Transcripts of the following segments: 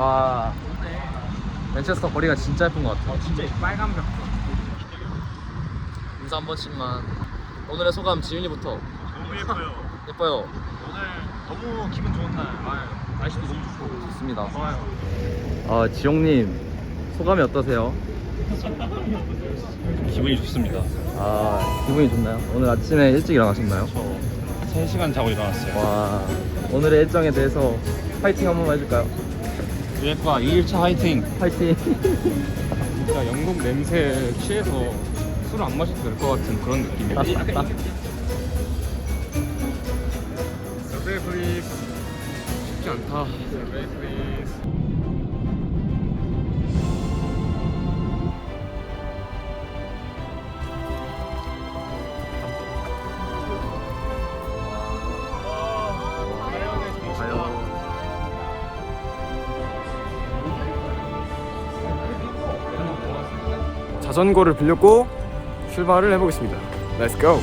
와, 맨체스터 거리가 진짜 예쁜 것 같아. 진짜 빨간 벽. 인사 한 번씩만. 오늘의 소감 지윤이부터. 너무 예뻐요. 예뻐요. 오늘 너무 기분 좋은 날. 날씨도 너무 좋고. 좋습니다. 좋아요. 지용님 소감이 어떠세요? 기분이 좋습니다. 기분이 좋나요? 오늘 아침에 일찍 일어나셨나요? 저 3시간 자고 일어났어요. 와, 오늘의 일정에 대해서 파이팅 한 번만 해줄까요? 유에파 2일차 화이팅. 파이팅. 진짜 영국 냄새에 취해서 술을 안 마셔도 될 것 같은 그런 느낌이에요. 서베이 플리즈. 쉽지 않다. 서베이 플리즈. 자전거를 빌렸고 출발을 해보겠습니다. Let's go.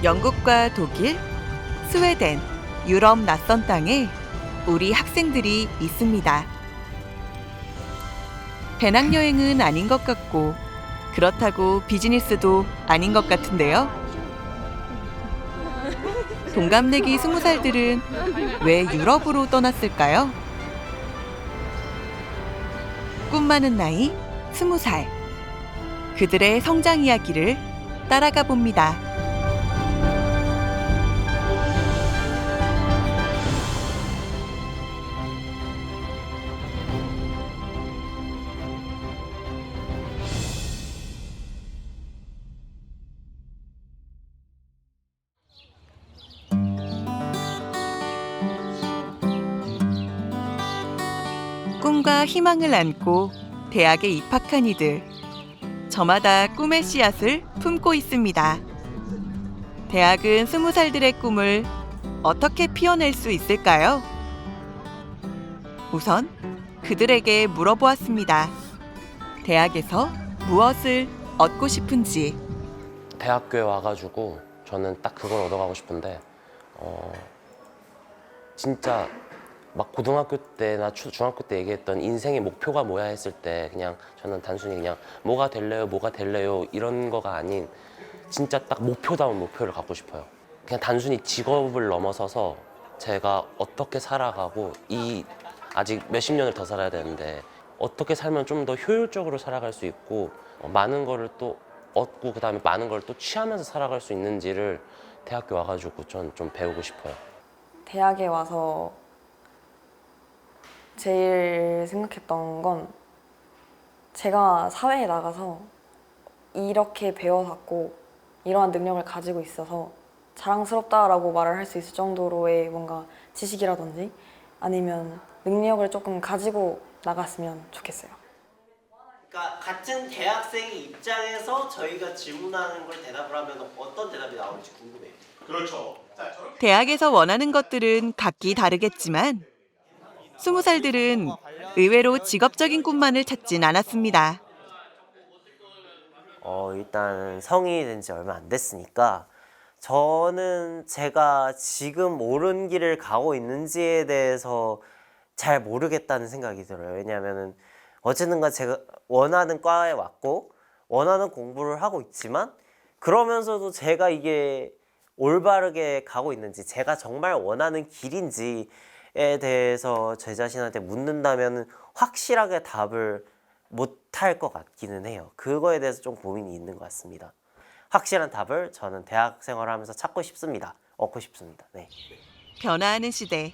영국과 독일, 스웨덴, 유럽 낯선 땅에 우리 학생들이 있습니다. 배낭여행은 아닌 것 같고 그렇다고 비즈니스도 아닌 것 같은데요. 동갑내기 20살들은 왜 유럽으로 떠났을까요? 꿈 많은 나이 20살. 그들의 성장 이야기를 따라가 봅니다. 꿈과 희망을 안고 대학에 입학한 이들. 저마다 꿈의 씨앗을 품고 있습니다. 대학은 20살들의 꿈을 어떻게 피워낼 수 있을까요? 우선 그들에게 물어보았습니다. 대학에서 무엇을 얻고 싶은지. 대학교에 와가지고 저는 딱 그걸 얻어가고 싶은데 진짜 막 고등학교 때나 중학교 때 얘기했던 인생의 목표가 뭐야 했을 때 그냥 저는 단순히 그냥 뭐가 될래요 이런 거가 아닌 진짜 딱 목표다운 목표를 갖고 싶어요. 그냥 단순히 직업을 넘어서서 제가 어떻게 살아가고 아직 몇십 년을 더 살아야 되는데 어떻게 살면 좀 더 효율적으로 살아갈 수 있고 많은 거를 또 얻고 그다음에 많은 걸 또 취하면서 살아갈 수 있는지를 대학교 와가지고 전 좀 배우고 싶어요. 대학에 와서 제일 생각했던 건 제가 사회에 나가서 이렇게 배워왔고 이러한 능력을 가지고 있어서 자랑스럽다라고 말을 할 수 있을 정도로의 뭔가 지식이라든지 아니면 능력을 조금 가지고 나갔으면 좋겠어요. 그러니까 같은 대학생의 입장에서 저희가 질문하는 걸 대답을 하면 어떤 대답이 나올지 궁금해요. 그렇죠. 대학에서 원하는 것들은 각기 다르겠지만 20살들은 의외로 직업적인 꿈만을 찾진 않았습니다. 일단 성인이 된 지 얼마 안 됐으니까 저는 제가 지금 옳은 길을 가고 있는지에 대해서 잘 모르겠다는 생각이 들어요. 왜냐하면 어쨌든가 제가 원하는 과에 왔고 원하는 공부를 하고 있지만 그러면서도 제가 이게 올바르게 가고 있는지 제가 정말 원하는 길인지에 대해서 제 자신한테 묻는다면 확실하게 답을 못할 것 같기는 해요. 그거에 대해서 좀 고민이 있는 것 같습니다. 확실한 답을 저는 대학 생활을 하면서 찾고 싶습니다. 얻고 싶습니다. 네. 변화하는 시대.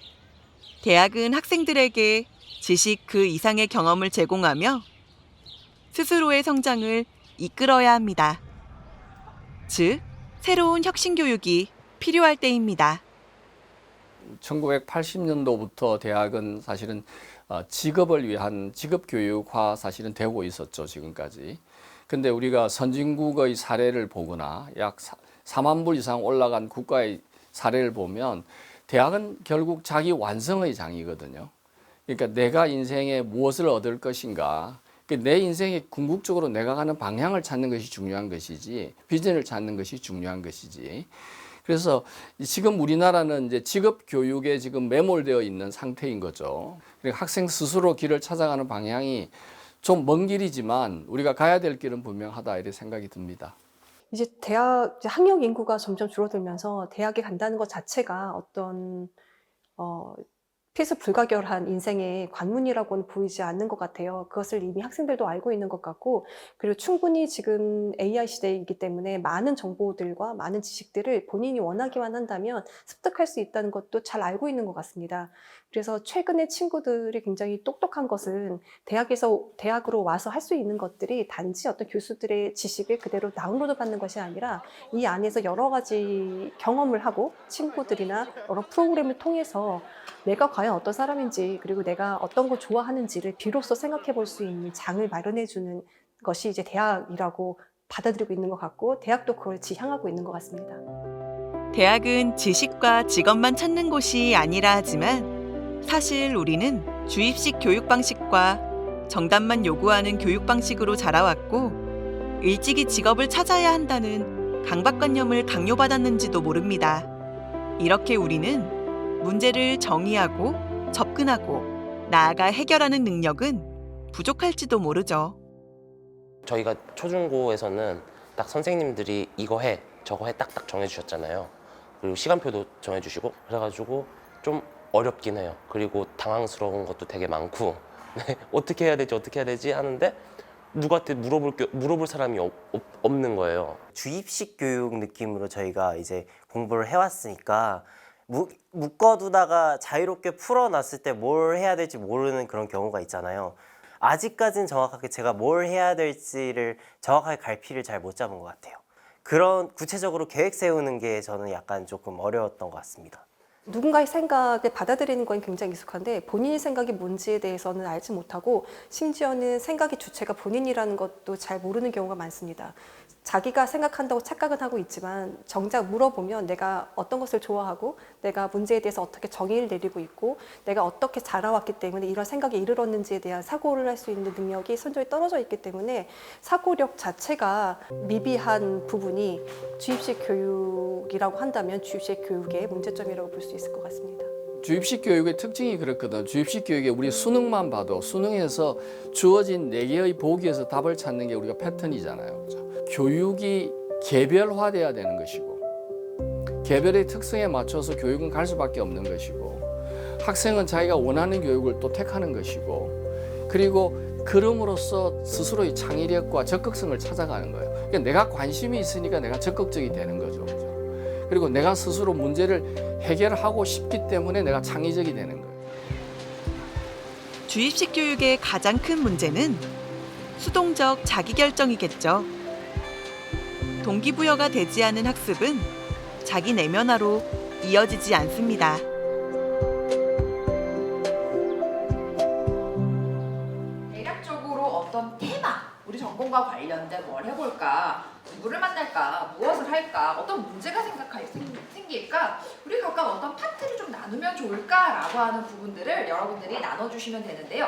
대학은 학생들에게 지식 그 이상의 경험을 제공하며 스스로의 성장을 이끌어야 합니다. 즉, 새로운 혁신 교육이 필요할 때입니다. 1980년도부터 대학은 사실은 직업을 위한 직업교육화 사실은 되고 있었죠, 지금까지. 근데 우리가 선진국의 사례를 보거나 약 4만 불 이상 올라간 국가의 사례를 보면 대학은 결국 자기 완성의 장이거든요. 그러니까 내가 인생에 무엇을 얻을 것인가, 내 인생에 궁극적으로 내가 가는 방향을 찾는 것이 중요한 것이지 비전을 찾는 것이 중요한 것이지. 그래서 지금 우리나라는 이제 직업 교육에 지금 매몰되어 있는 상태인 거죠. 그러니까 학생 스스로 길을 찾아가는 방향이 좀 먼 길이지만 우리가 가야 될 길은 분명하다 이렇게 생각이 듭니다. 이제 학령 인구가 점점 줄어들면서 대학에 간다는 것 자체가 어떤 필수 불가결한 인생의 관문이라고는 보이지 않는 것 같아요. 그것을 이미 학생들도 알고 있는 것 같고, 그리고 충분히 지금 AI 시대이기 때문에 많은 정보들과 많은 지식들을 본인이 원하기만 한다면 습득할 수 있다는 것도 잘 알고 있는 것 같습니다. 그래서 최근에 친구들이 굉장히 똑똑한 것은 대학으로 와서 할 수 있는 것들이 단지 어떤 교수들의 지식을 그대로 다운로드 받는 것이 아니라 이 안에서 여러 가지 경험을 하고 친구들이나 여러 프로그램을 통해서 내가 과연 어떤 사람인지, 그리고 내가 어떤 걸 좋아하는지를 비로소 생각해 볼 수 있는 장을 마련해 주는 것이 이제 대학이라고 받아들이고 있는 것 같고, 대학도 그걸 지향하고 있는 것 같습니다. 대학은 지식과 직업만 찾는 곳이 아니라 하지만 사실 우리는 주입식 교육 방식과 정답만 요구하는 교육 방식으로 자라왔고 일찍이 직업을 찾아야 한다는 강박관념을 강요받았는지도 모릅니다. 이렇게 우리는 문제를 정의하고 접근하고 나아가 해결하는 능력은 부족할지도 모르죠. 저희가 초중고에서는 딱 선생님들이 이거 해 저거 해 딱딱 정해주셨잖아요. 그리고 시간표도 정해주시고 그래가지고 좀 어렵긴 해요. 그리고 당황스러운 것도 되게 많고 어떻게 해야 되지 하는데 누구한테 물어볼 사람이 없는 거예요. 주입식 교육 느낌으로 저희가 이제 공부를 해왔으니까 묶어두다가 자유롭게 풀어놨을 때 뭘 해야 될지 모르는 그런 경우가 있잖아요. 아직까지는 정확하게 제가 뭘 해야 될지를 정확하게 갈피를 잘 못 잡은 것 같아요. 그런 구체적으로 계획 세우는 게 저는 약간 조금 어려웠던 것 같습니다. 누군가의 생각을 받아들이는 건 굉장히 익숙한데 본인의 생각이 뭔지에 대해서는 알지 못하고, 심지어는 생각의 주체가 본인이라는 것도 잘 모르는 경우가 많습니다. 자기가 생각한다고 착각은 하고 있지만 정작 물어보면 내가 어떤 것을 좋아하고 내가 문제에 대해서 어떻게 정의를 내리고 있고 내가 어떻게 자라왔기 때문에 이런 생각에 이르렀는지에 대한 사고를 할 수 있는 능력이 선조에 떨어져 있기 때문에 사고력 자체가 미비한 부분이 주입식 교육이라고 한다면 주입식 교육의 문제점이라고 볼 수 있을 것 같습니다. 주입식 교육의 특징이 그렇거든. 주입식 교육에 우리 수능만 봐도 수능에서 주어진 4개의 보기에서 답을 찾는 게 우리가 패턴이잖아요. 그렇죠? 교육이 개별화돼야 되는 것이고 개별의 특성에 맞춰서 교육은 갈 수밖에 없는 것이고 학생은 자기가 원하는 교육을 또 택하는 것이고 그리고 그럼으로써 스스로의 창의력과 적극성을 찾아가는 거예요. 그러니까 내가 관심이 있으니까 내가 적극적이 되는 거죠. 그리고 내가 스스로 문제를 해결하고 싶기 때문에 내가 창의적이 되는 거예요. 주입식 교육의 가장 큰 문제는 수동적 자기결정이겠죠. 동기부여가 되지 않은 학습은 자기 내면화로 이어지지 않습니다. 대략적으로 어떤 테마, 우리 전공과 관련된 뭘 해볼까, 누구를 만날까, 무엇을 할까, 어떤 문제가 생길까, 우리 각각 어떤 파트를 좀 나누면 좋을까라고 하는 부분들을 여러분들이 나눠주시면 되는데요.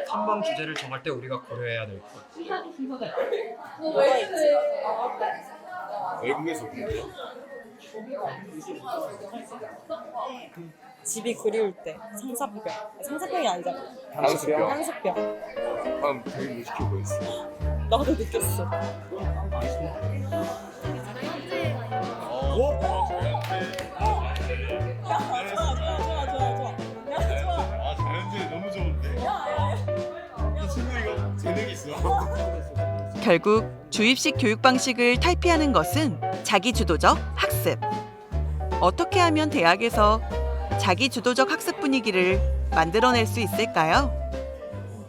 탐방 주제를 정할 때 우리가 고려해야 될 것. 외국에서 공부요? 집이 그리울 때 상사병이 아니잖아. 향수병. 향수병. 다음 되게 무식해 보였어. 나도 느꼈어. 결국 주입식 교육 방식을 탈피하는 것은 자기주도적 학습. 어떻게 하면 대학에서 자기주도적 학습 분위기를 만들어낼 수 있을까요?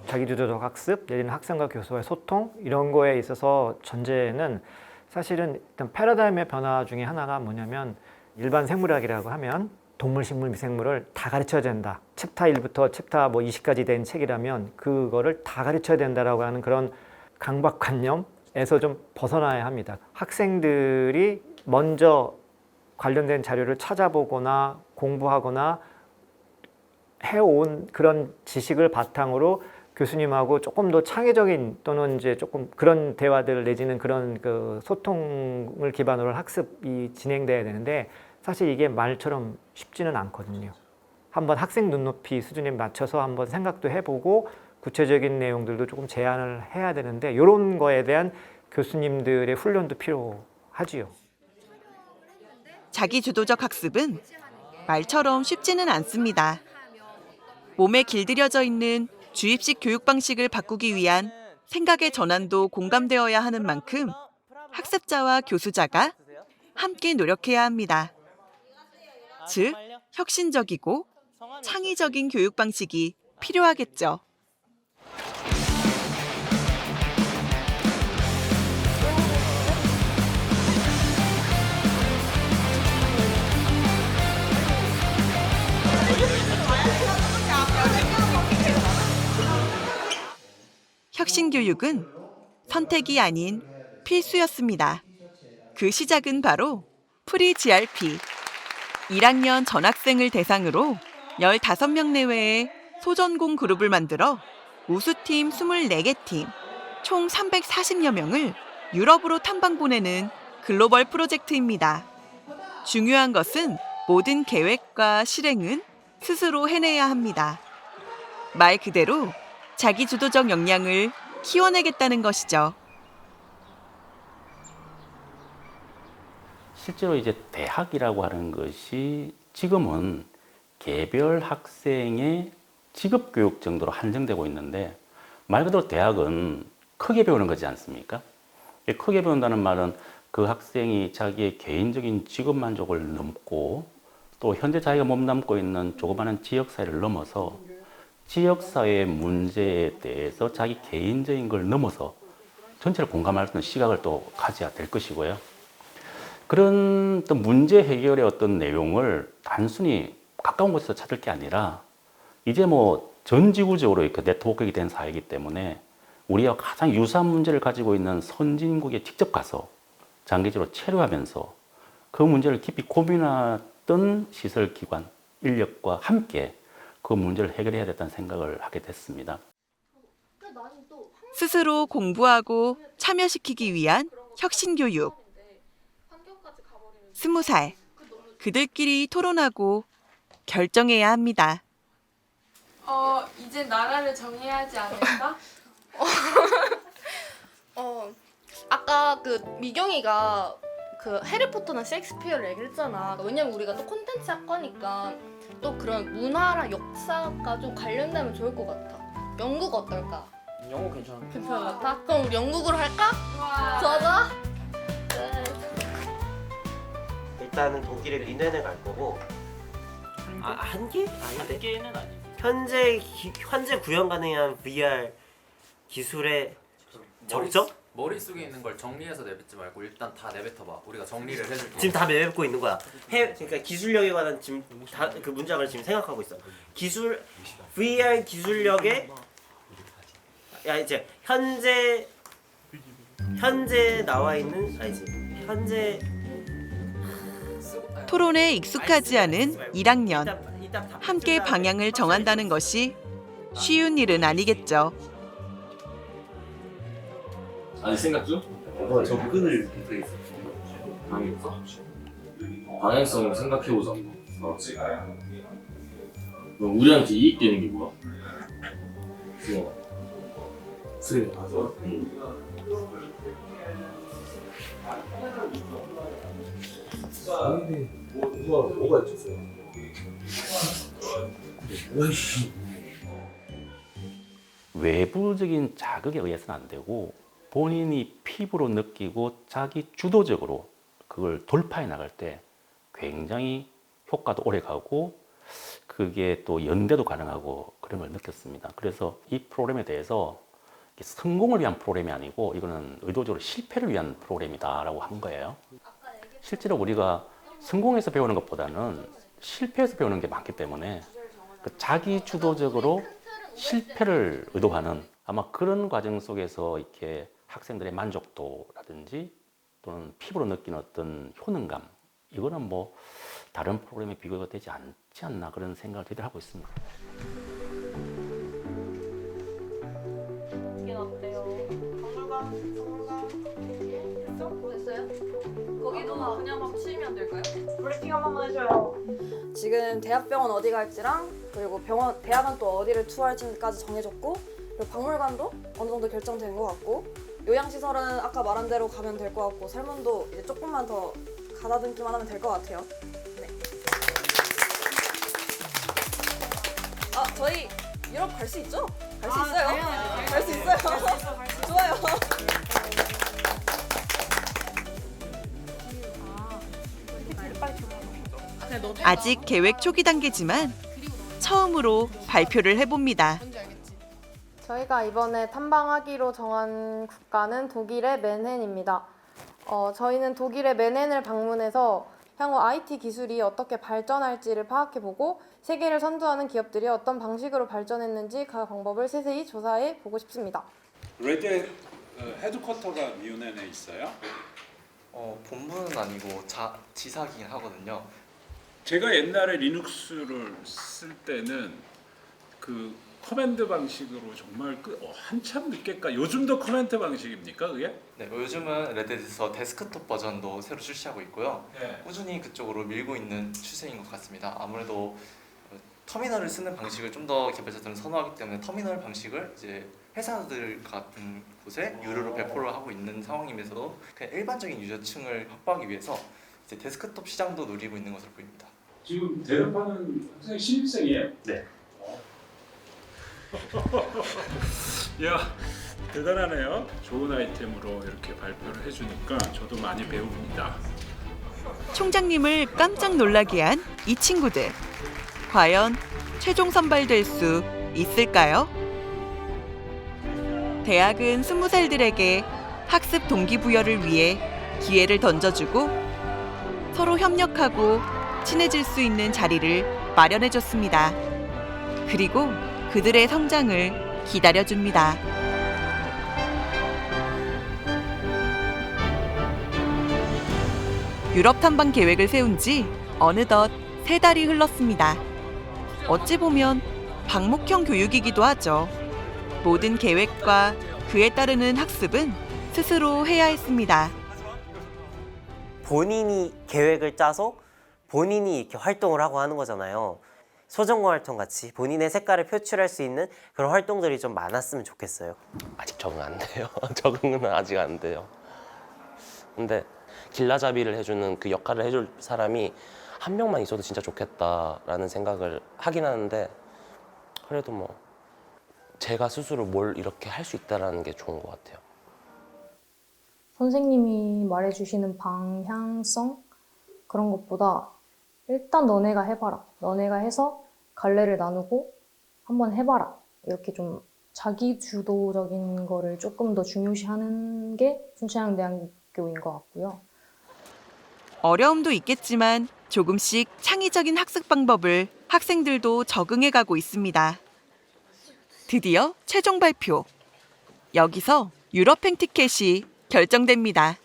자기주도적 학습, 내지는 학생과 교수와의 소통 이런 거에 있어서 전제는 사실은 일단 패러다임의 변화 중에 하나가 뭐냐면 일반 생물학이라고 하면 동물, 식물, 미생물을 다 가르쳐야 된다. 챕터 1부터 챕터 20까지 된 책이라면 그거를 다 가르쳐야 된다라고 하는 그런 강박관념에서 좀 벗어나야 합니다. 학생들이 먼저 관련된 자료를 찾아보거나 공부하거나 해온 그런 지식을 바탕으로 교수님하고 조금 더 창의적인 또는 이제 조금 그런 대화들 내지는 그런 그 소통을 기반으로 학습이 진행돼야 되는데 사실 이게 말처럼 쉽지는 않거든요. 한번 학생 눈높이 수준에 맞춰서 한번 생각도 해보고 구체적인 내용들도 조금 제안을 해야 되는데 이런 거에 대한 교수님들의 훈련도 필요하지요. 자기주도적 학습은 말처럼 쉽지는 않습니다. 몸에 길들여져 있는 주입식 교육 방식을 바꾸기 위한 생각의 전환도 공감되어야 하는 만큼 학습자와 교수자가 함께 노력해야 합니다. 즉, 혁신적이고 창의적인 교육 방식이 필요하겠죠. 혁신교육은 선택이 아닌 필수였습니다. 그 시작은 바로 프리-GRP. 1학년 전학생을 대상으로 15명 내외의 소전공 그룹을 만들어 우수팀 24개 팀, 총 340여 명을 유럽으로 탐방 보내는 글로벌 프로젝트입니다. 중요한 것은 모든 계획과 실행은 스스로 해내야 합니다. 말 그대로 자기주도적 역량을 키워내겠다는 것이죠. 실제로 이제 대학이라고 하는 것이 지금은 개별 학생의 직업 교육 정도로 한정되고 있는데 말 그대로 대학은 크게 배우는 거지 않습니까? 크게 배운다는 말은 그 학생이 자기의 개인적인 직업 만족을 넘고 또 현재 자기가 몸담고 있는 조그마한 지역사회를 넘어서 지역사회의 문제에 대해서 자기 개인적인 걸 넘어서 전체를 공감할 수 있는 시각을 또 가져야 될 것이고요. 그런 또 문제 해결의 어떤 내용을 단순히 가까운 곳에서 찾을 게 아니라 이제 뭐 전 지구적으로 이렇게 네트워크가 된 사회이기 때문에 우리와 가장 유사한 문제를 가지고 있는 선진국에 직접 가서 장기적으로 체류하면서 그 문제를 깊이 고민하던 시설기관, 인력과 함께 그 문제를 해결해야 됐다는 생각을 하게 됐습니다. 스스로 공부하고 참여시키기 위한 혁신교육. 20살, 그들끼리 토론하고 결정해야 합니다. 이제 나라를 정해야 하지 않을까? 아까 그 미경이가 그 해리포터나 셰익스피어를 얘기했잖아. 왜냐면 우리가 또 콘텐츠 학과니까 또 그런 문화랑 역사가 좀 관련되면 좋을 것 같아. 영국 어떨까? 영어 괜찮아. 괜찮은 것 같아? 그럼 우리 영국으로 할까? 좋아. 네. 일단은 독일의 뮌헨에 갈 거고. 한 개? 아닌데? 한 개는 아니고. 현재 구현 가능한 VR 기술의 정점? 머릿속에 있는 걸 정리해서 내뱉지 말고 일단 다 내뱉어봐. 우리가 정리를 해줄게. 지금 다 내뱉고 있는 거야. 그러니까 기술력에 관한 지금 다 그 문장을 지금 생각하고 있어. VR 기술력에 이제 현재 나와 있는 현재 토론에 익숙하지 않은 1학년. 함께 방향을 정한다는 것이 쉬운 일은 아니겠죠. 아니 생각 중? 접근을 방향성을 생각해보자. 그럼 우리한테 이익되는 게 뭐야? 수혜 가서. 뭐가 있었어요? 외부적인 자극에 의해서는 안 되고 본인이 피부로 느끼고 자기 주도적으로 그걸 돌파해 나갈 때 굉장히 효과도 오래 가고 그게 또 연대도 가능하고 그런 걸 느꼈습니다. 그래서 이 프로그램에 대해서 성공을 위한 프로그램이 아니고 이거는 의도적으로 실패를 위한 프로그램이다라고 한 거예요. 실제로 우리가 성공해서 배우는 것보다는 실패해서 배우는 게 많기 때문에 자기 주도적으로 실패를 의도하는 아마 그런 과정 속에서 이렇게 학생들의 만족도라든지 또는 피부로 느끼는 어떤 효능감 이거는 뭐 다른 프로그램에 비교가 되지 않지 않나 그런 생각을 저희들 하고 있습니다. 어때요? 됐어요? 거기도 그냥 막 치면 될까요? 브리핑 한 번만 해줘요. 지금 대학병원 어디 갈지랑 그리고 대학은 또 어디를 투어할지까지 정해졌고 그리고 박물관도 어느 정도 결정된 것 같고 요양시설은 아까 말한 대로 가면 될 것 같고 설문도 이제 조금만 더 가다듬기만 하면 될 것 같아요. 네. 저희 유럽 갈 수 있죠? 갈 수 있어요. 갈 수 있어요. 좋아요. 아직 계획 초기 단계지만 처음으로 발표를 해봅니다. 저희가 이번에 탐방하기로 정한 국가는 독일의 맨헨입니다. 저희는 독일의 맨헨을 방문해서 향후 IT 기술이 어떻게 발전할지를 파악해보고 세계를 선도하는 기업들이 어떤 방식으로 발전했는지 그 방법을 세세히 조사해 보고 싶습니다. 레드 헤드쿼터가 미운헨에 있어요? 본부는 아니고 지사긴 하거든요. 제가 옛날에 리눅스를 쓸 때는 그 커맨드 방식으로 정말 한참 늦게까지 요즘도 커맨드 방식입니까 그게? 네, 요즘은 레드에서 데스크톱 버전도 새로 출시하고 있고요. 네. 꾸준히 그쪽으로 밀고 있는 추세인 것 같습니다. 아무래도 터미널을 쓰는 방식을 좀 더 개발자들은 선호하기 때문에 터미널 방식을 이제 회사들 같은 곳에 유료로 배포를 하고 있는 상황이면서도 그냥 일반적인 유저층을 확보하기 위해서 이제 데스크톱 시장도 노리고 있는 것으로 보입니다. 지금 대답하는 학생이 신입생이에요? 네. 야 대단하네요. 좋은 아이템으로 이렇게 발표를 해주니까 저도 많이 배웁니다. 총장님을 깜짝 놀라게 한 이 친구들. 과연 최종 선발될 수 있을까요? 대학은 20살들에게 학습 동기부여를 위해 기회를 던져주고 서로 협력하고 친해질 수 있는 자리를 마련해줬습니다. 그리고 그들의 성장을 기다려줍니다. 유럽 탐방 계획을 세운 지 어느덧 3달이 흘렀습니다. 어찌 보면 방목형 교육이기도 하죠. 모든 계획과 그에 따르는 학습은 스스로 해야 했습니다. 본인이 계획을 짜서 본인이 이렇게 활동을 하고 하는 거잖아요. 소전공 활동 같이 본인의 색깔을 표출할 수 있는 그런 활동들이 좀 많았으면 좋겠어요. 아직 적응 안 돼요. 적응은 아직 안 돼요. 근데 길라잡이를 해주는 그 역할을 해줄 사람이 한 명만 있어도 진짜 좋겠다라는 생각을 하긴 하는데 그래도 뭐 제가 스스로 뭘 이렇게 할 수 있다는 게 좋은 것 같아요. 선생님이 말해주시는 방향성 그런 것보다 일단 너네가 해봐라. 너네가 해서 갈래를 나누고 한번 해봐라. 이렇게 좀 자기 주도적인 거를 조금 더 중요시하는 게 순천향대학교인 것 같고요. 어려움도 있겠지만 조금씩 창의적인 학습 방법을 학생들도 적응해가고 있습니다. 드디어 최종 발표. 여기서 유럽행 티켓이 결정됩니다.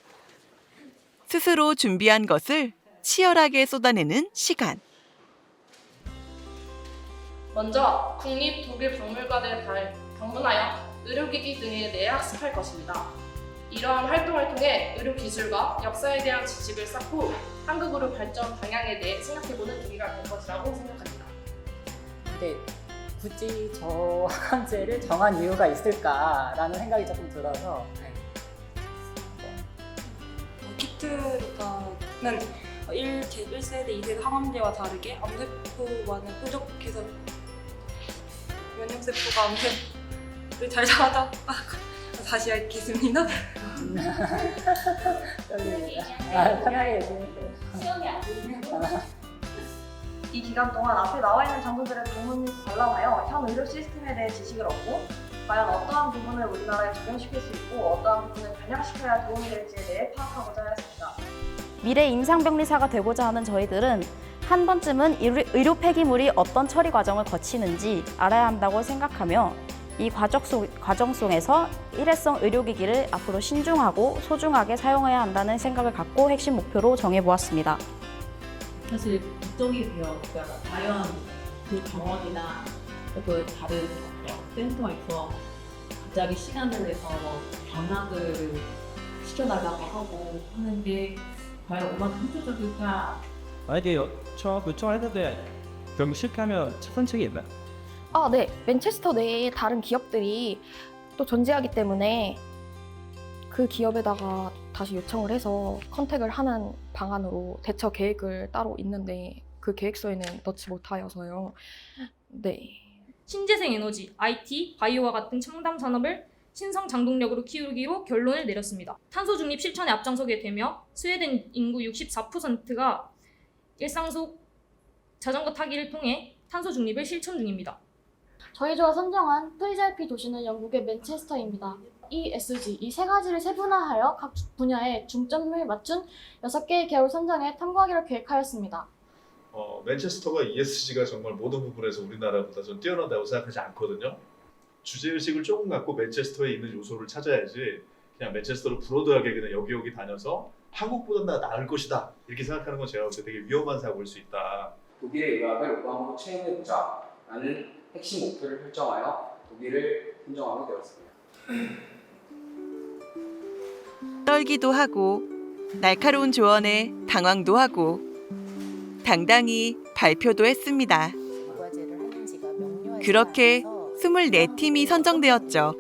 스스로 준비한 것을 치열하게 쏟아내는 시간. 먼저 국립 독일 박물관을 방문하여 의료기기 등에 대해 학습할 것입니다. 이러한 활동을 통해 의료기술과 역사에 대한 지식을 쌓고 한국으로 발전 방향에 대해 생각해보는 계기가 될 것이라고 생각합니다. 근데 굳이 저 학원제를 정한 이유가 있을까라는 생각이 조금 들어서 키트리카는 1세대, 2세대 항암제와 다르게 암세포와는 뾰족해서 면역세포가 암세포를 잘 잡아다 다시 하겠습니다. 편하게 얘기해주세요. 이 기간 동안 앞에 나와 있는 장소들의 도문을 관람하여 현 의료 시스템에 대해 지식을 얻고 과연 어떠한 부분을 우리나라에 적용시킬 수 있고 어떠한 부분을 변형시켜야 도움이 될지에 대해 파악하고자 하였습니다. 미래 임상병리사가 되고자 하는 저희들은 한 번쯤은 의료 폐기물이 어떤 처리 과정을 거치는지 알아야 한다고 생각하며 이 과정 속에서 일회성 의료기기를 앞으로 신중하고 소중하게 사용해야 한다는 생각을 갖고 핵심 목표로 정해보았습니다. 사실 국정이 되어 과연 그 병원이나 그 다른 센터에서 각자의 시간을 내서 변화들을 시켜달라고 하고 하는 게 과연 얼마나 효과적일까? 만약에 요청을 했는데 결국 실패하면 첫 선책이 있나요? 네. 맨체스터 내에 다른 기업들이 또 존재하기 때문에 그 기업에다가 다시 요청을 해서 컨택을 하는 방안으로 대처 계획을 따로 있는데 그 계획서에는 넣지 못하여서요. 네. 신재생 에너지, IT, 바이오와 같은 첨단 산업을 신성 장동력으로 키우기로 결론을 내렸습니다. 탄소 중립 실천에 앞장서게 되며 스웨덴 인구 64%가 일상 속 자전거 타기를 통해 탄소 중립을 실천 중입니다. 저희 조가 선정한 프리잘피 도시는 영국의 맨체스터입니다. ESG, 이 세 가지를 세분화하여 각 분야에 중점을 맞춘 6개의 기업을 선정해 탐구하기로 계획하였습니다. 맨체스터가 ESG가 정말 모든 부분에서 우리나라보다 좀 뛰어나다고 생각하지 않거든요. 주제의식을 조금 갖고 맨체스터에 있는 요소를 찾아야지 그냥 맨체스터를 브로드하게 그냥 여기 다녀서 한국보다 나을 것이다 이렇게 생각하는 건 제가 볼 때 되게 위험한 사고일 수 있다. 독일의 의학을 오감으로 채용해보자라는 핵심 목표를 설정하여 독일을 선정하게 되었습니다. 떨기도 하고 날카로운 조언에 당황도 하고 당당히 발표도 했습니다. 그렇게 24팀이 선정되었죠.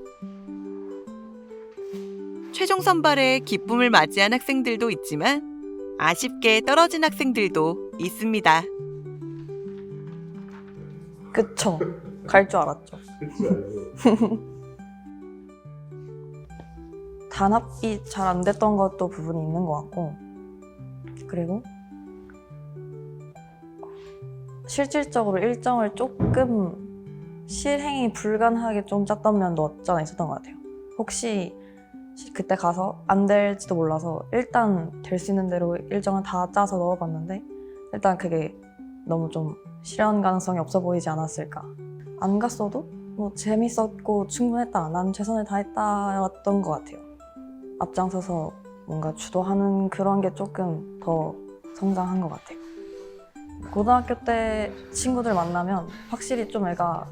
최종 선발에 기쁨을 맞이한 학생들도 있지만 아쉽게 떨어진 학생들도 있습니다. 그쵸. 갈 줄 알았죠. 단합이 잘 안 됐던 것도 부분이 있는 것 같고, 그리고 실질적으로 일정을 조금 실행이 불가능하게 좀 짰던 면도 없지 않아 있었던 것 같아요. 혹시 그때 가서 안 될지도 몰라서 일단 될 수 있는 대로 일정을 다 짜서 넣어봤는데 일단 그게 너무 좀 실현 가능성이 없어 보이지 않았을까. 안 갔어도 뭐 재밌었고 충분했다, 난 최선을 다했다였던 것 같아요. 앞장서서 뭔가 주도하는 그런 게 조금 더 성장한 것 같아요. 고등학교 때 친구들 만나면 확실히 좀 애가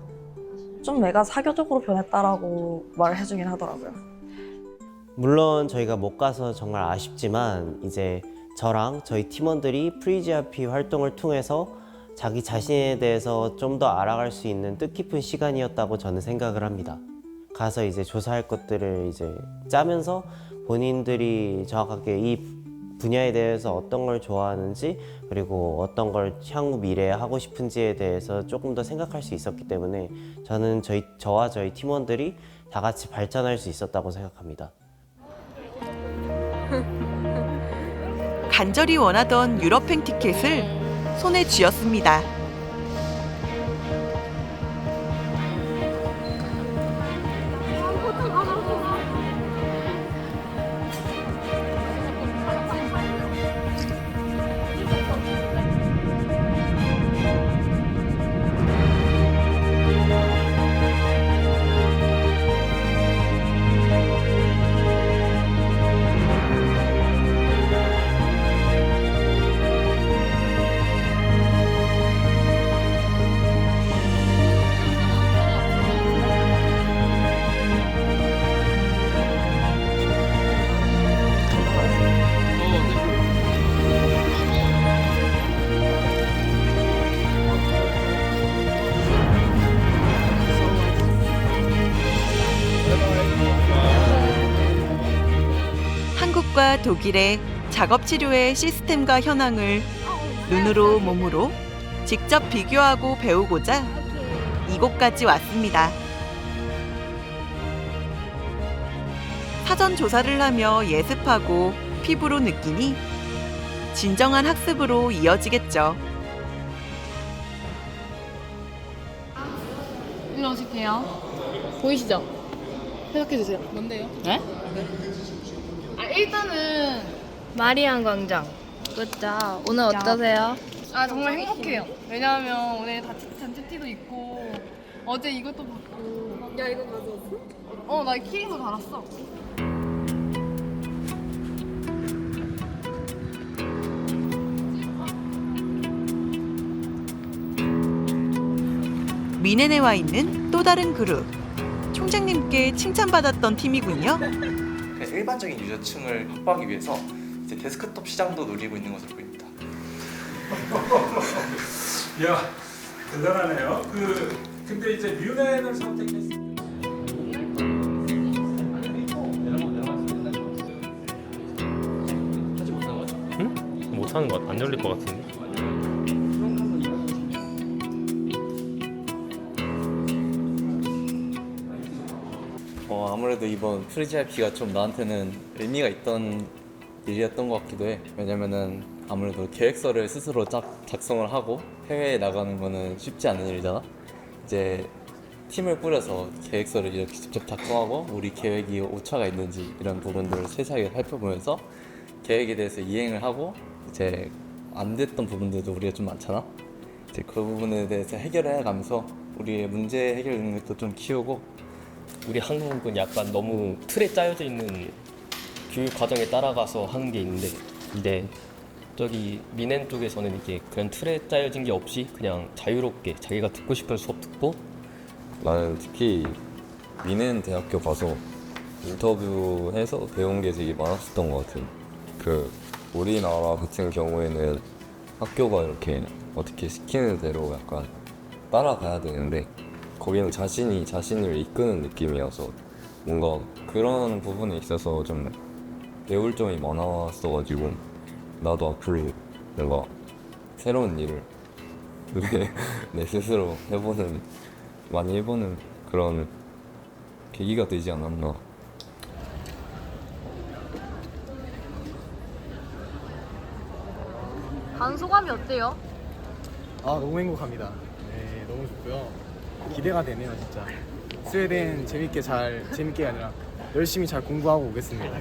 사교적으로 변했다라고 말을 해주긴 하더라고요. 물론 저희가 못 가서 정말 아쉽지만 이제 저랑 저희 팀원들이 프리지아피 활동을 통해서 자기 자신에 대해서 좀 더 알아갈 수 있는 뜻깊은 시간이었다고 저는 생각을 합니다. 가서 이제 조사할 것들을 이제 짜면서 본인들이 정확하게 이 분야에 대해서 어떤 걸 좋아하는지 그리고 어떤 걸 향후 미래에 하고 싶은지에 대해서 조금 더 생각할 수 있었기 때문에 저는 저와 저희 팀원들이 다 같이 발전할 수 있었다고 생각합니다. 간절히 원하던 유럽행 티켓을 손에 쥐었습니다. 한국과 독일의 작업 치료의 시스템과 현황을 눈으로 몸으로 직접 비교하고 배우고자 이곳까지 왔습니다. 사전 조사를 하며 예습하고 피부로 느끼니 진정한 학습으로 이어지겠죠. 일로 오실게요. 보이시죠? 해석해주세요. 뭔데요? 네? 일단은 마리안 광장. 그렇죠. 오늘 어떠세요? 정말 행복해요. 왜냐하면 오늘 단체티도 입고 어제 이것도 받고. 야, 이거 가져왔어? 나 키링도 달았어. 미넨에 와 있는 또 다른 그룹 총장님께 칭찬받았던 팀이군요. 그냥 일반적인 유저층을 확보하기 위해서 이제 데스크톱 시장도 노리고 있는 것으로 보입니다. 야, 대단하네요. 근데 이제 뮤넨을 선택했습니다. 못하는 것 같아. 안 열릴 것 같은데. 아무래도 이번 프리지알피가 좀 나한테는 의미가 있던 일이었던 것 같기도 해. 왜냐면은 아무래도 계획서를 스스로 작성을 하고 해외에 나가는 거는 쉽지 않은 일이잖아. 이제 팀을 꾸려서 계획서를 이렇게 직접 작성하고 우리 계획이 오차가 있는지 이런 부분들을 세세하게 살펴보면서 계획에 대해서 이행을 하고 이제 안 됐던 부분들도 우리가 좀 많잖아. 이제 그 부분에 대해서 해결해 가면서 우리의 문제 해결 능력도 좀 키우고. 우리 한국은 약간 너무 틀에 짜여져 있는 교육 과정에 따라가서 하는 게 있는데, 이제 저기 미넨 쪽에서는 이게 그런 틀에 짜여진 게 없이 그냥 자유롭게 자기가 듣고 싶은 수업 듣고. 나는 특히 미넨 대학교 가서 인터뷰해서 배운 게 되게 많았었던 것 같아. 우리나라 같은 경우에는 학교가 이렇게 어떻게 시키는 대로 약간 따라가야 되는데, 거기는 자신이 자신을 이끄는 느낌이어서 뭔가 그런 부분에 있어서 좀 배울 점이 많았어가지고, 나도 앞으로 뭔가 새로운 일을 내 스스로 많이 해보는 그런 계기가 되지 않았나. 간 소감이 어때요? 너무 행복합니다. 네, 너무 좋고요. 기대가 되네요, 진짜. 스웨덴 재밌게 아니라 열심히 잘 공부하고 오겠습니다.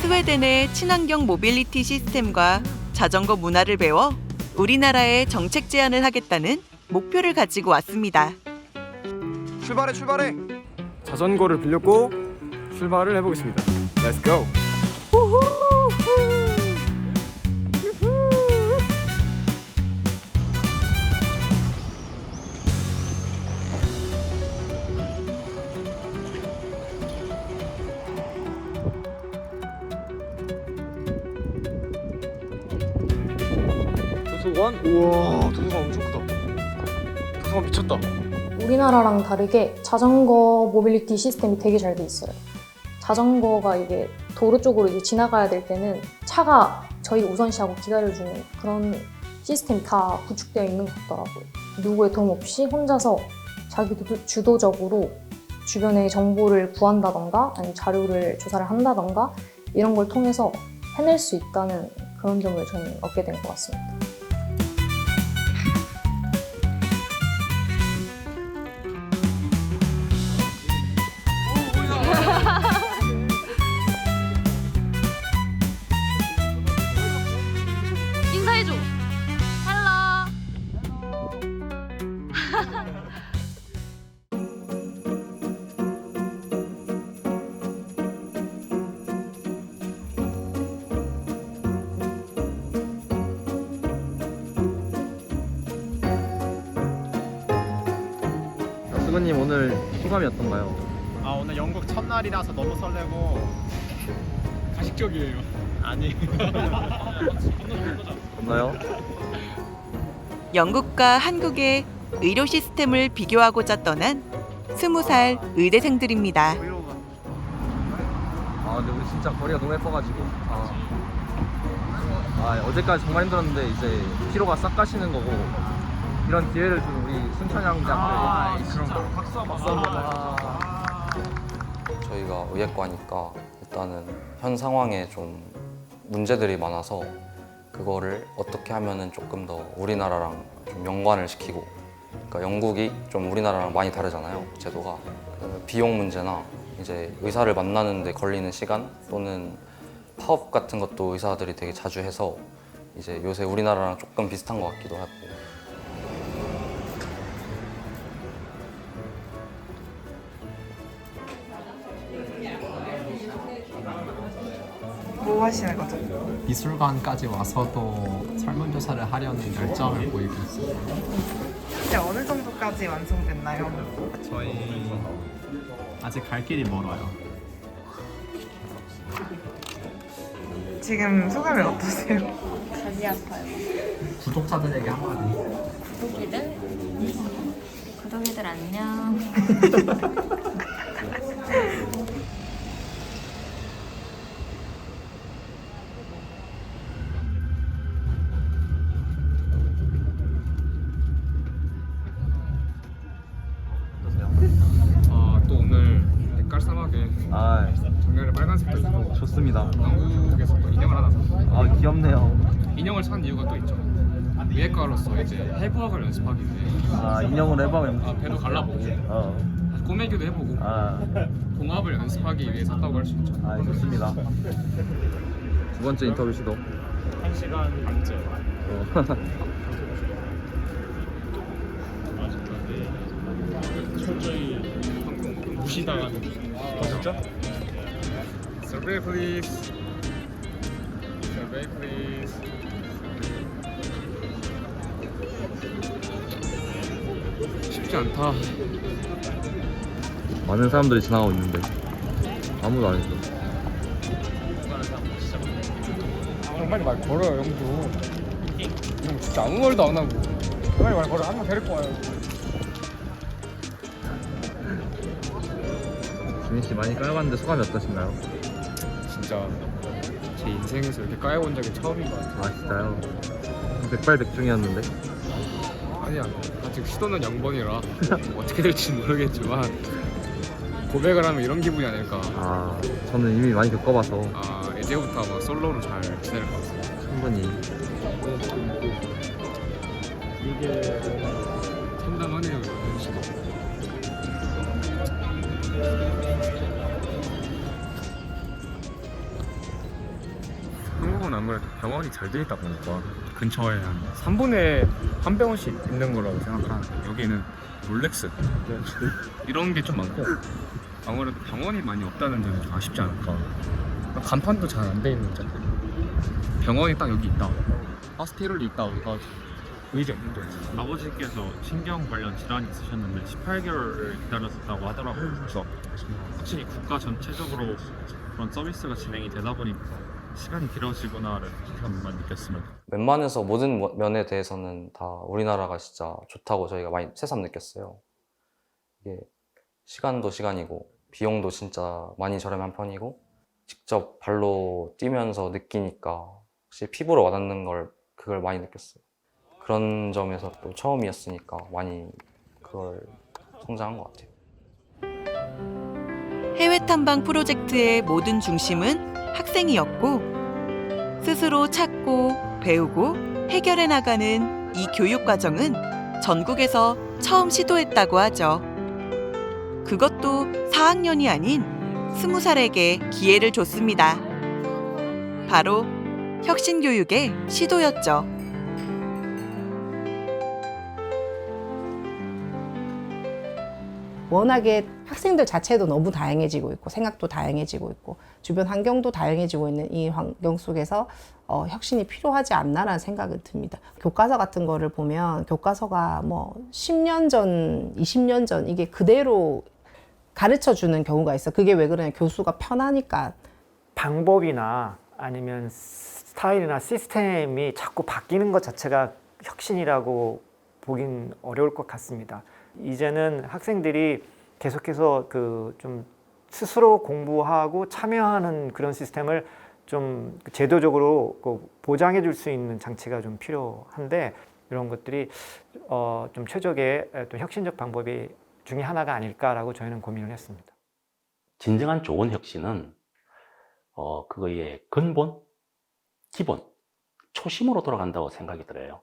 스웨덴의 친환경 모빌리티 시스템과 자전거 문화를 배워 우리나라에 정책 제안을 하겠다는 목표를 가지고 왔습니다. 출발해! 자전거를 빌렸고 출발을 해보겠습니다. Let's go! 도서관? 우와, 도서관 엄청 크다. 도서관 미쳤다. 우리나라랑 다르게 자전거 모빌리티 시스템이 되게 잘 돼 있어요. 자전거가 이게 도로 쪽으로 이제 지나가야 될 때는 차가 저희 우선시하고 기다려주는 그런 시스템이 다 구축되어 있는 것 같더라고요. 누구의 도움 없이 혼자서 자기도 주도적으로 주변의 정보를 구한다던가 아니면 자료를 조사를 한다던가 이런 걸 통해서 해낼 수 있다는 그런 점을 저는 얻게 된 것 같습니다. 인사해줘. 헬로. 수근님 오늘 소감이 어떤가요? 오늘 영국 첫날이라서 너무 설레고 가식적이에요. 아니. 없나요? 영국과 한국의 의료 시스템을 비교하고자 떠난 20살 의대생들입니다. 근데 우리 진짜 거리가 너무 예뻐가지고 어제까지 정말 힘들었는데 이제 피로가 싹 가시는 거고, 이런 기회를 준 우리 순천향대학교 그럼 박수 한번. 저희가 의예과니까 일단은 현 상황에 좀 문제들이 많아서 그거를 어떻게 하면은 조금 더 우리나라랑 좀 연관을 시키고, 그러니까 영국이 좀 우리나라랑 많이 다르잖아요, 제도가. 그 비용 문제나 이제 의사를 만나는데 걸리는 시간 또는 파업 같은 것도 의사들이 되게 자주 해서 이제 요새 우리나라랑 조금 비슷한 것 같기도 하고. 뭐 하시는 거죠? 미술관까지 와서도 설문조사를 하려는 열정을 보이고 있어요. 이제 어느 정도까지 완성됐나요? 저희 아직 갈 길이 멀어요. 지금 소감이 어떠세요? 가지 아파요. 구독자들에게 한마디. 구독이들 안녕. 또 오늘 백갈 사막에 작년에 빨간색도 있고 좋습니다. 한국에서 또 인형을 하나 샀어요. 귀엽네요. 인형을 산 이유가 또 있죠. 미외과로서 이제 해부학을 연습하기 위해 인형을 해보면 배도 갈라보고 꼬매기도 해보고 공합을 연습하기 위해 샀다고 할 수 있죠. 좋습니다. 두 번째 인터뷰 시도 1시간 반째. 철저히 무시당하는. 진짜? Survey please. Survey please. 쉽지 않다. 많은 사람들이 지나가고 있는데 아무도 안 했어. 빨리 말 걸어요, 영도. 형 진짜 아무 말도 안 하고. 빨리 말 걸어. 한 명 데리고 와요. 준희 씨 많이 까여봤는데 소감이 어떠신가요? 진짜 제 인생에서 이렇게 까여본 적이 처음인 것 같아요. 아 진짜요? 백발백중이었는데? 아니야, 아직 시도는 0번이라 어떻게 될지 모르겠지만 고백을 하면 이런 기분이 아닐까. 저는 이미 많이 겪어봐서 이제부터 아마 솔로로 잘 지낼 것 같습니다. 충분히. 이게 참담하네요, 이런 시도. 한국은 아무래도 병원이 잘 돼 있다 보니까 근처에 한 3분에 한 병원씩 있는 거라고 생각하는데 여기는 롤렉스 이런 게 좀 많고 아무래도 병원이 많이 없다는 점이 좀 아쉽지 않을까. 간판도 잘 안 돼 있는 데들 병원이 딱 여기 있다, 하스피럴이 있다, 우리가 의지 없는 데. 아버지께서 신경 관련 질환이 있으셨는데 18개월을 기다렸었다고 하더라고요. 그래서 확실히 국가 전체적으로 그런 서비스가 진행이 되다 보니까 시간이 길어지구나를 한번 느꼈습니다. 웬만해서 모든 면에 대해서는 다 우리나라가 진짜 좋다고 저희가 많이 새삼 느꼈어요. 이게 시간도 시간이고 비용도 진짜 많이 저렴한 편이고 직접 발로 뛰면서 느끼니까 확실히 피부로 와닿는 그걸 많이 느꼈어요. 그런 점에서 또 처음이었으니까 많이 그걸 성장한 것 같아요. 해외 탐방 프로젝트의 모든 중심은 학생이었고 스스로 찾고 배우고 해결해 나가는 이 교육 과정은 전국에서 처음 시도했다고 하죠. 그것도 4학년이 아닌 20살에게 기회를 줬습니다. 바로 혁신교육의 시도였죠. 워낙에 학생들 자체도 너무 다양해지고 있고 생각도 다양해지고 있고 주변 환경도 다양해지고 있는 이 환경 속에서 혁신이 필요하지 않나라는 생각은 듭니다. 교과서 같은 거를 보면 교과서가 뭐 10년 전, 20년 전 이게 그대로 가르쳐 주는 경우가 있어. 그게 왜 그러냐, 교수가 편하니까. 방법이나 아니면 스타일이나 시스템이 자꾸 바뀌는 것 자체가 혁신이라고 보긴 어려울 것 같습니다. 이제는 학생들이 계속해서 좀 스스로 공부하고 참여하는 그런 시스템을 좀 제도적으로 보장해 줄 수 있는 장치가 좀 필요한데 이런 것들이 좀 최적의 또 혁신적 방법이 중에 하나가 아닐까라고 저희는 고민을 했습니다. 진정한 좋은 혁신은 그거의 근본, 기본, 초심으로 돌아간다고 생각이 들어요.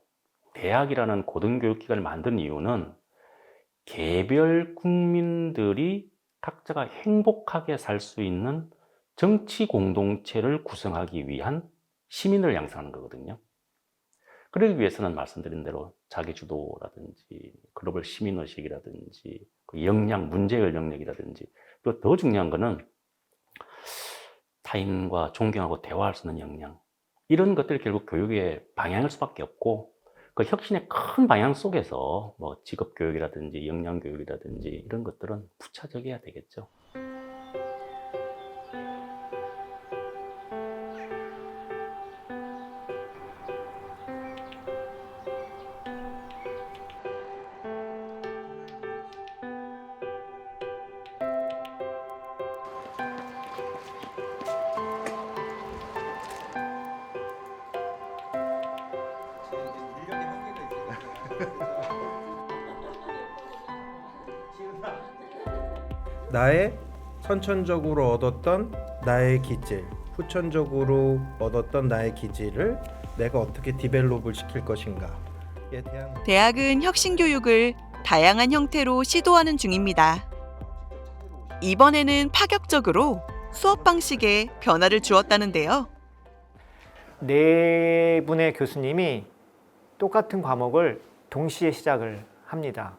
대학이라는 고등교육기관을 만든 이유는 개별 국민들이 각자가 행복하게 살 수 있는 정치 공동체를 구성하기 위한 시민을 양성하는 거거든요. 그러기 위해서는 말씀드린 대로 자기주도라든지 글로벌 시민의식이라든지 그 역량, 문제해결 능력이라든지, 그리고 더 중요한 거는 타인과 존경하고 대화할 수 있는 역량, 이런 것들이 결국 교육의 방향일 수밖에 없고, 그 혁신의 큰 방향 속에서 뭐 직업교육이라든지 역량교육이라든지 이런 것들은 부차적이어야 되겠죠. 나의 선천적으로 얻었던 나의 기질, 후천적으로 얻었던 나의 기질을 내가 어떻게 디벨롭을 시킬 것인가에 대한 대학은 혁신교육을 다양한 형태로 시도하는 중입니다. 이번에는 파격적으로 수업 방식에 변화를 주었다는데요. 4분의 교수님이 똑같은 과목을 동시에 시작을 합니다.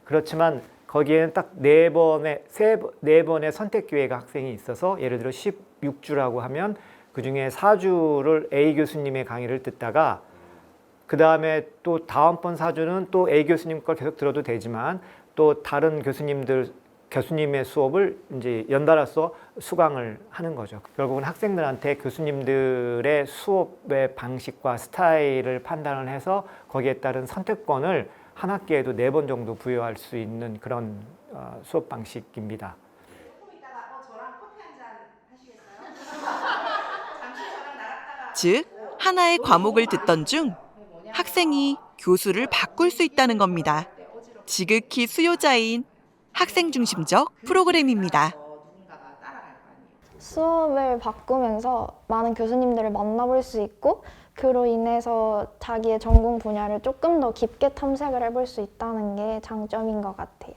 그렇지만 거기에는 딱 4번의 선택 기회가 학생이 있어서, 예를 들어 16주라고 하면 그중에 4주를 A 교수님의 강의를 듣다가 그 다음에 또 다음번 4주는 또 A 교수님 걸 계속 들어도 되지만 또 다른 교수님의 수업을 이제 연달아서 수강을 하는 거죠. 결국은 학생들한테 교수님들의 수업의 방식과 스타일을 판단을 해서 거기에 따른 선택권을 한 학기에도 4번 정도 부여할 수 있는 그런 수업 방식입니다. 즉, 하나의 과목을 듣던 중 학생이 교수를 바꿀 수 있다는 겁니다. 지극히 수요자인 학생 중심적 프로그램입니다. 수업을 바꾸면서 많은 교수님들을 만나볼 수 있고, 그로 인해서 자기의 전공 분야를 조금 더 깊게 탐색을 해볼 수 있다는 게 장점인 것 같아요.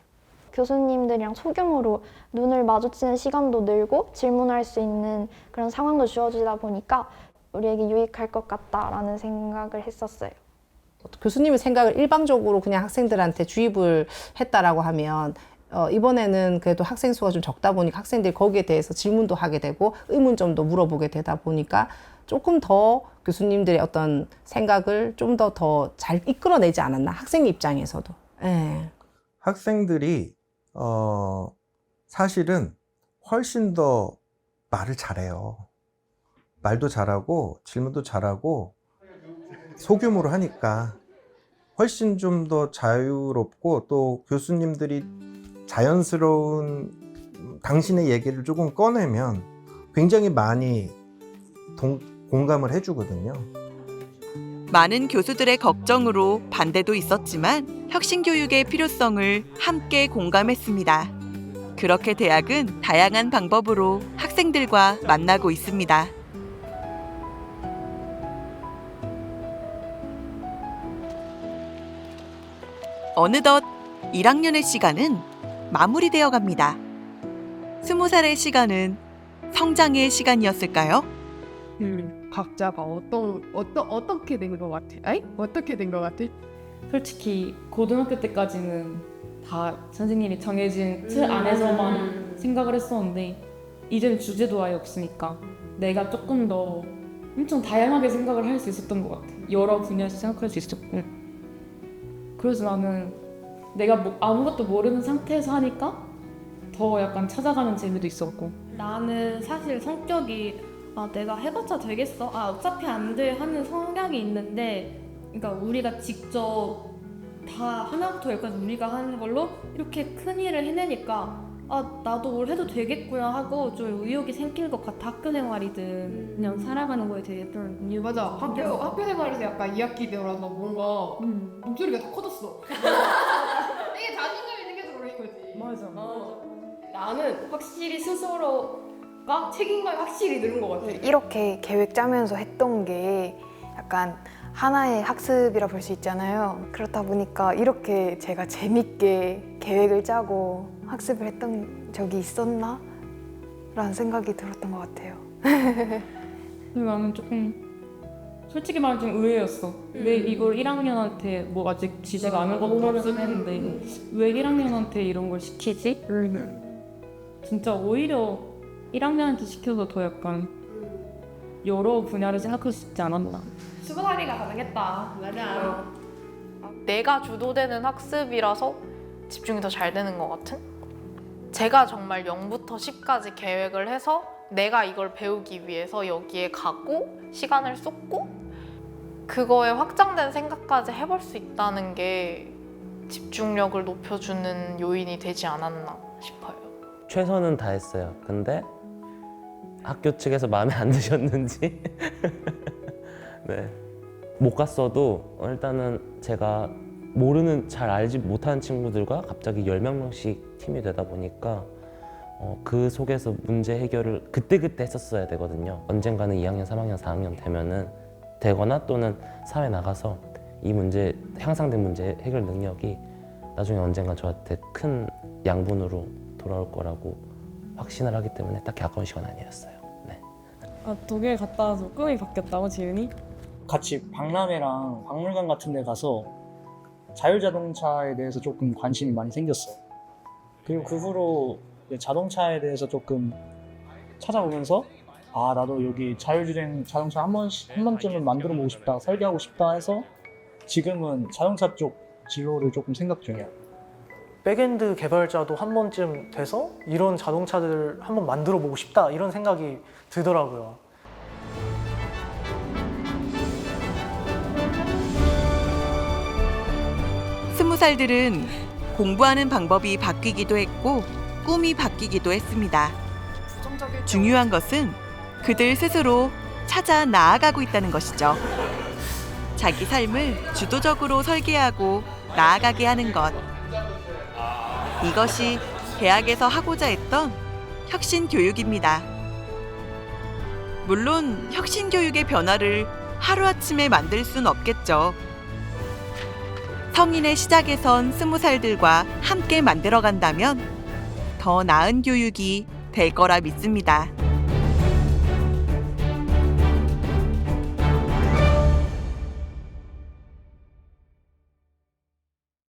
교수님들이랑 소규모로 눈을 마주치는 시간도 늘고 질문할 수 있는 그런 상황도 주어지다 보니까 우리에게 유익할 것 같다라는 생각을 했었어요. 교수님의 생각을 일방적으로 그냥 학생들한테 주입을 했다라고 하면 이번에는 그래도 학생 수가 좀 적다 보니까 학생들이 거기에 대해서 질문도 하게 되고 의문점도 물어보게 되다 보니까 조금 더 교수님들의 어떤 생각을 좀 더 잘 이끌어내지 않았나, 학생 입장에서도. 예. 학생들이 사실은 훨씬 더 말을 잘해요. 말도 잘하고 질문도 잘하고 소규모로 하니까 훨씬 좀 더 자유롭고, 또 교수님들이 자연스러운 당신의 얘기를 조금 꺼내면 굉장히 많이 공감을 해주거든요. 많은 교수들의 걱정으로 반대도 있었지만 혁신교육의 필요성을 함께 공감했습니다. 그렇게 대학은 다양한 방법으로 학생들과 만나고 있습니다. 어느덧 1학년의 시간은 마무리되어 갑니다. 20살의 시간은 성장의 시간이었을까요? 각자가 어떻게 된 것 같아? 어떻게 된 것 같아? 솔직히 고등학교 때까지는 다 선생님이 정해진 틀 안에서만 생각을 했었는데, 이제는 주제도 아예 없으니까 내가 조금 더 엄청 다양하게 생각을 할 수 있었던 것 같아. 여러 분야에서 생각할 수 있었고, 그래서 나는 내가 아무것도 모르는 상태에서 하니까 더 약간 찾아가는 재미도 있었고. 나는 사실 성격이 내가 해봤자 되겠어? 어차피 안 돼 하는 성향이 있는데, 그러니까 우리가 직접 다 하나부터 열까지 우리가 하는 걸로 이렇게 큰 일을 해내니까 나도 뭘 해도 되겠구나 하고 좀 의욕이 생길 것 같아. 학교 생활이든 그냥 살아가는 거에 대해 좀 맞아. 학교 생활에서 약간 2학기 되어서 뭔가 목소리가 더 커졌어. 이게 자신감이 생겨서 그런 거지. 맞아. 나는 확실히 스스로가 책임감이 확실히 늘은 것 같아. 이렇게 계획 짜면서 했던 게 약간 하나의 학습이라 볼 수 있잖아요. 그렇다 보니까 이렇게 제가 재밌게 계획을 짜고 학습을 했던 적이 있었나? 라는 생각이 들었던 것 같아요. 나는 조금 솔직히 말하면 좀 의외였어. 왜 이걸 1학년한테 뭐 아직 지제가 안 한 것도 없었는데 왜 1학년한테 이런 걸 시키지? 진짜 오히려 1학년한테 시켜서 더 약간 여러 분야를 생각할 수 있지 않았나. 20살이가 가능했다. 맞아. 내가 주도되는 학습이라서 집중이 더 잘 되는 것 같은? 제가 정말 0부터 10까지 계획을 해서 내가 이걸 배우기 위해서 여기에 가고 시간을 쏟고 그거에 확장된 생각까지 해볼 수 있다는 게 집중력을 높여주는 요인이 되지 않았나 싶어요. 최선은 다했어요. 근데 학교 측에서 마음에 안 드셨는지 네. 못 갔어도 일단은 제가 모르는, 잘 알지 못하는 친구들과 갑자기 10몇 명씩 팀이 되다 보니까 그 속에서 문제 해결을 그때그때 했었어야 되거든요. 언젠가는 2학년, 3학년, 4학년 되면은 되거나 또는 사회 나가서 이 문제, 향상된 문제 해결 능력이 나중에 언젠가 저한테 큰 양분으로 돌아올 거라고 확신을 하기 때문에 딱히 아까운 시간 아니었어요. 네. 독일 갔다 와서 꿈이 바뀌었다고, 지은이? 같이 박람회랑 박물관 같은 데 가서 자율자동차에 대해서 조금 관심이 많이 생겼어. 그리고 그 후로 자동차에 대해서 조금 찾아보면서 아, 나도 여기 자율주행 자동차 한 번쯤은 만들어 보고 싶다, 설계하고 싶다 해서 지금은 자동차 쪽 진로를 조금 생각 중이야. 백엔드 개발자도 한 번쯤 돼서 이런 자동차들을 한번 만들어 보고 싶다 이런 생각이 들더라고요. 스무 살들은 공부하는 방법이 바뀌기도 했고 꿈이 바뀌기도 했습니다. 중요한 것은 그들 스스로 찾아 나아가고 있다는 것이죠. 자기 삶을 주도적으로 설계하고 나아가게 하는 것. 이것이 대학에서 하고자 했던 혁신 교육입니다. 물론 혁신 교육의 변화를 하루아침에 만들 순 없겠죠. 성인의 시작에선 20살들과 함께 만들어간다면 더 나은 교육이 될 거라 믿습니다.